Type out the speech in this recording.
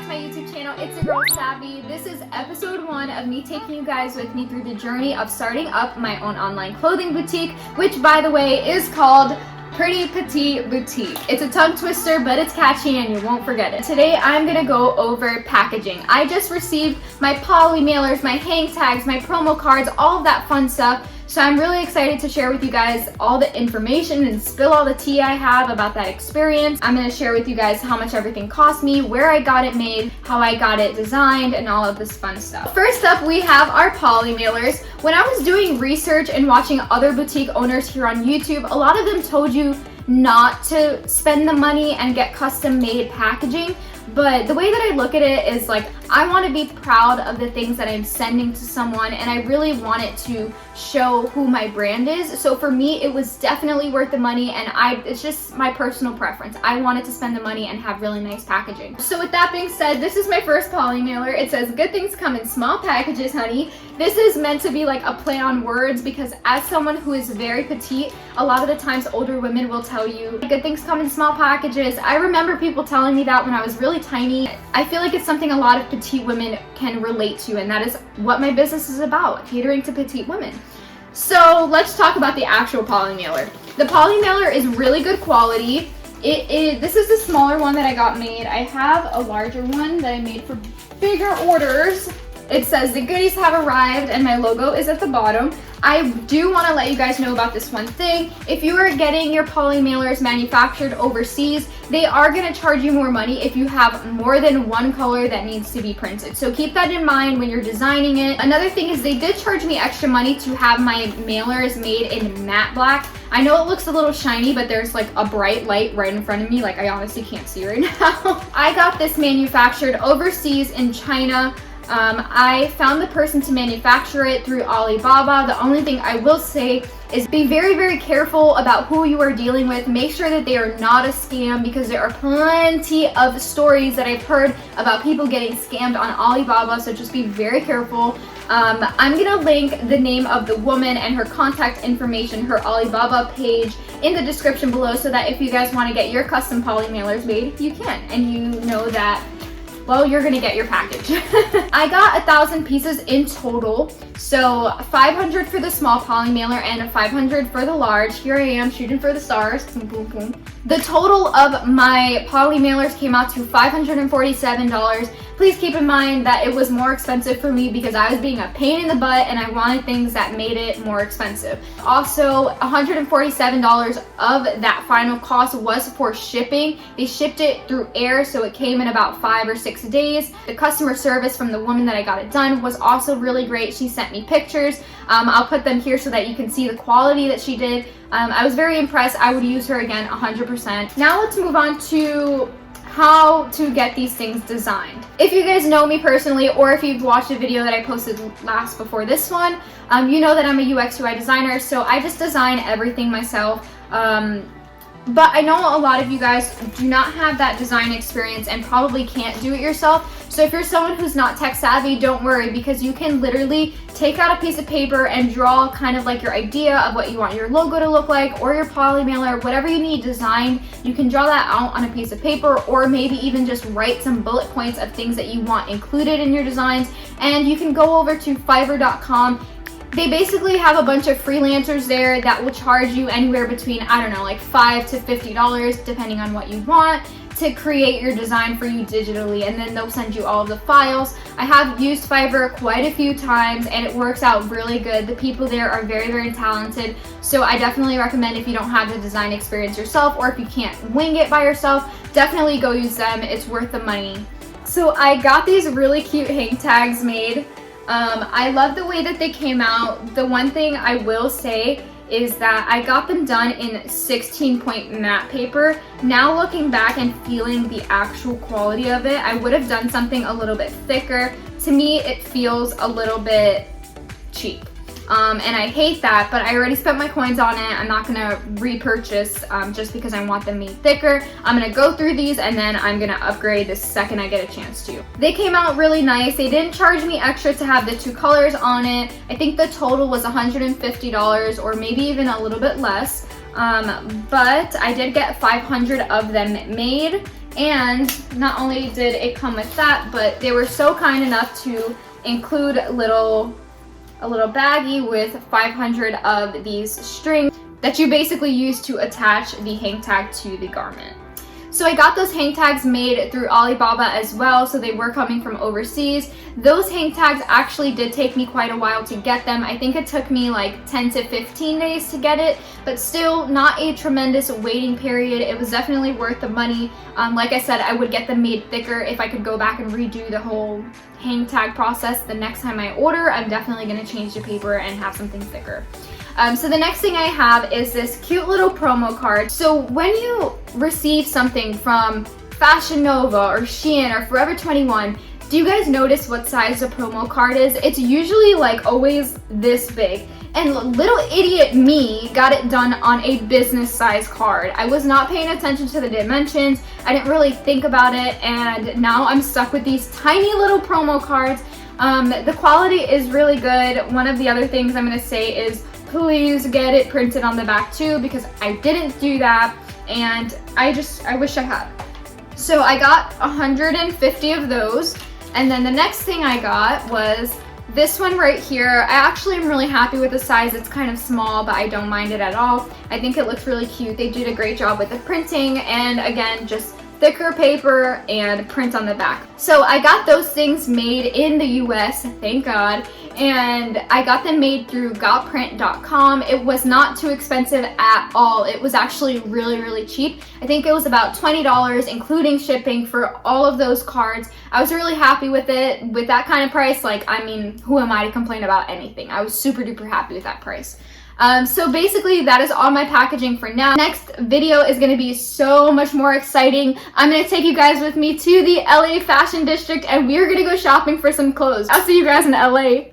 my YouTube channel. It's your girl Savvy. This is episode 1 of me taking you guys with me through the journey of starting up my own online clothing boutique, which by the way is called Pretty Petite Boutique. It's a tongue twister, but it's catchy and you won't forget it. Today I'm gonna go over packaging. I just received my Polymailers, my Hangtags, my promo cards, all of that fun stuff. So I'm really excited to share with you guys all the information and spill all the tea I have about that experience. I'm gonna share with you guys how much everything cost me, where I got it made, how I got it designed, and all of this fun stuff. First up, we have our Polymailers. When I was doing research and watching other boutique owners here on YouTube, a lot of them told you not to spend the money and get custom made packaging. But the way that I look at it is like, I want to be proud of the things that I'm sending to someone, and I really want it to show who my brand is. So for me, it was definitely worth the money, and it's just my personal preference. I wanted to spend the money and have really nice packaging. So with that being said, this is my first Polymailer. It says, good things come in small packages, honey. This is meant to be like a play on words because as someone who is very petite, a lot of the times older women will tell you, good things come in small packages. I remember people telling me that when I was really tiny. I feel like it's something a lot of petite women can relate to, and that is what my business is about, catering to petite women. So let's talk about the actual Polymailer. The Polymailer is really good quality. This is the smaller one that I got made. I have a larger one that I made for bigger orders. It says the goodies have arrived and my logo is at the bottom. I do want to let you guys know about this one thing. If you are getting your Polymailers manufactured overseas, they are going to charge you more money if you have more than one color that needs to be printed. So keep that in mind when you're designing it. Another thing is they did charge me extra money to have my mailers made in matte black. I know it looks a little shiny, but there's like a bright light right in front of me. Like I honestly can't see right now. I got this manufactured overseas in China. I found the person to manufacture it through Alibaba. The only thing I will say is be very, very careful about who you are dealing with. Make sure that they are not a scam because there are plenty of stories that I've heard about people getting scammed on Alibaba, so just be very careful. I'm gonna link the name of the woman and her contact information, her Alibaba page in the description below so that if you guys want to get your custom Polymailers made, you can, and you know that, well, you're gonna get your package. I got 1,000 pieces in total, so 500 for the small Polymailer and 500 for the large. Here I am shooting for the stars. Boom, boom, boom. The total of my Polymailers came out to $547. Please keep in mind that it was more expensive for me because I was being a pain in the butt and I wanted things that made it more expensive. Also, $147 of that final cost was for shipping. They shipped it through air, so it came in about 5 or 6 days. The customer service from the woman that I got it done was also really great. She sent me pictures. I'll put them here so that you can see the quality that she did. I was very impressed. I would use her again 100%. Now let's move on to how to get these things designed. If you guys know me personally, or if you've watched a video that I posted last before this one, you know that I'm a UX UI designer, so I just design everything myself. But I know a lot of you guys do not have that design experience and probably can't do it yourself. So if you're someone who's not tech savvy, don't worry, because you can literally take out a piece of paper and draw kind of like your idea of what you want your logo to look like, or your Polymailer, whatever you need designed. You can draw that out on a piece of paper, or maybe even just write some bullet points of things that you want included in your designs. And you can go over to Fiverr.com. They basically have a bunch of freelancers there that will charge you anywhere between, I don't know, like $5 to $50, depending on what you want, to create your design for you digitally, and then they'll send you all of the files. I have used Fiverr quite a few times and it works out really good. The people there are very, very talented, so I definitely recommend if you don't have the design experience yourself, or if you can't wing it by yourself, definitely go use them. It's worth the money. So I got these really cute hang tags made. I love the way that they came out. The one thing I will say is that I got them done in 16-point matte paper. Now looking back and feeling the actual quality of it, I would have done something a little bit thicker. To me, it feels a little bit cheap. And I hate that, but I already spent my coins on it. I'm not gonna repurchase just because I want them made thicker. I'm gonna go through these and then I'm gonna upgrade the second I get a chance to. They came out really nice. They didn't charge me extra to have the 2 colors on it. I think the total was $150 or maybe even a little bit less. But I did get 500 of them made. And not only did it come with that, but they were so kind enough to include a little baggie with 500 of these strings that you basically use to attach the hang tag to the garment. So I got those hang tags made through Alibaba as well, so they were coming from overseas. Those hang tags actually did take me quite a while to get them. I think it took me like 10 to 15 days to get it, but still not a tremendous waiting period. It was definitely worth the money. Like I said, I would get them made thicker if I could go back and redo the whole hang tag process the next time I order. I'm definitely going to change the paper and have something thicker. So the next thing I have is this cute little promo card. So when you receive something from Fashion Nova or Shein or Forever 21, do you guys notice what size the promo card is? It's usually like always this big. And little idiot me got it done on a business size card. I was not paying attention to the dimensions. I didn't really think about it, and now I'm stuck with these tiny little promo cards. The quality is really good. One of the other things I'm gonna say is please get it printed on the back too, because I didn't do that and I wish I had. So I got 150 of those, and then the next thing I got was this one right here. I actually am really happy with the size. It's kind of small, but I don't mind it at all. I think it looks really cute. They did a great job with the printing, and again, just thicker paper and print on the back. So I got those things made in the US, thank God, and I got them made through gotprint.com. It was not too expensive at all. It was actually really, really cheap. I think it was about $20 including shipping for all of those cards. I was really happy with it. With that kind of price, like, I mean, who am I to complain about anything? I was super duper happy with that price. So basically that is all my packaging for now. Next video is going to be so much more exciting. I'm going to take you guys with me to the LA Fashion District, and we are going to go shopping for some clothes. I'll see you guys in LA.